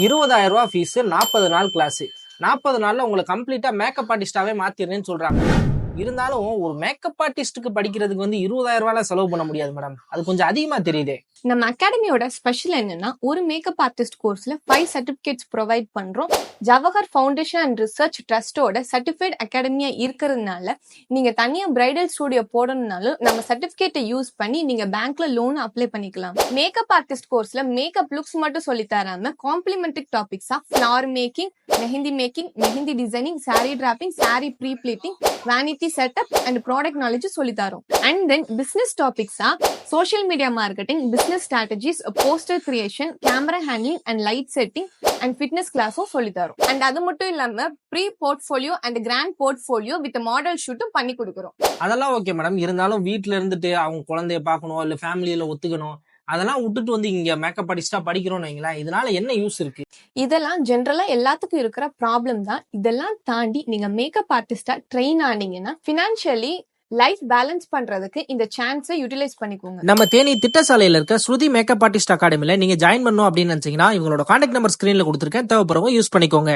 ரூ. 20,000 ஃபீஸ், 40 நாள் கிளாஸ். 40 நாள்ல உங்களை கம்ப்ளீட்டா மேக்கப் ஆர்டிஸ்டாவே மாத்திடுறேன்னு சொல்றாங்க. இருந்தாலும் ஒரு மேக்கப் ஆர்டிஸ்டுக்கு படிக்கிறதுக்கு வந்து ரூ. 20,000 செலவு பண்ண முடியாது மேடம். அது கொஞ்சம் அதிகமா தெரியுதே. நம்ம அகாடமியோட ஸ்பெஷல் என்னன்னா, ஒரு மேக்கப் ஆர்டிஸ்ட் கோர்ஸ்ல 5 சர்டிபிகேட்ஸ் ப்ரொவைட் பண்றோம். ஜவஹர் ஃபவுண்டேஷன் அண்ட் ரிசர்ச் ட்ரஸ்டோட சர்டிஃபைட் அகாடமியா இருக்கிறதுனால நீங்க தனியா பிரைடல் ஸ்டுடியோ போடணும்னாலும் நம்ம சர்டிபிகேட்டை யூஸ் பண்ணி நீங்க பேங்க்ல லோன் அப்ளை பண்ணிக்கலாம். மேக்கப் ஆர்டிஸ்ட் கோர்ஸ்ல மேக்கப் லுக்ஸ் மட்டும் சொல்லி தராம காம்ப்ளிமெண்டரி டாபிக்ஸா flower making, mehndi designing, sari draping, sari pre pleating, vanity setup and product knowledge சொல்லி தரோம். அண்ட் தென் பிசினஸ் டாபிக்ஸா social media marketing, business strategies, poster creation, camera handling and light setting and fitness கிளாஸும் சொல்லி தரும். அண்ட் அது மட்டும் இல்லாம pre portfolio and grand portfolio with model ஷூட்டும் பண்ணி கொடுக்குறோம். அதெல்லாம் ஓகே மேடம். இருந்தாலும் வீட்டுல இருந்துட்டு அவங்க குழந்தைய பார்க்கணும், இல்ல ஃபேமிலியில ஒத்துக்கணும், அதெல்லாம் விட்டுட்டு வந்து இங்க மேக்கப் ஆர்டிஸ்டா படிக்கிறோம்னு வைங்களேன், இதனால என்ன யூஸ் இருக்கு? இதெல்லாம் ஜென்ரலா எல்லாத்துக்கும் இருக்கிற ப்ராப்ளம் தான். இதெல்லாம் தாண்டி நீங்க மேக்கப் ஆர்டிஸ்டா ட்ரெயின் ஆனீங்கன்னா ஃபினான்ஷியலி லைஃப் பேலன்ஸ் பண்றதுக்கு இந்த சான்ஸை யூட்டிலைஸ் பண்ணிக்கோங்க. நம்ம தேனி திட்டசாலையில இருக்க ஸ்ருதி மேக்கப் ஆர்டிஸ்ட் அகாடமில நீங்க ஜாயின் பண்ணணும் அப்படின்னு நினைச்சீங்கன்னா இவங்களோட கான்டாக்ட் நம்பர் ஸ்கிரீன்ல கொடுத்துருக்கேன், தேவைப்படுறவங்க யூஸ் பண்ணிக்கோங்க.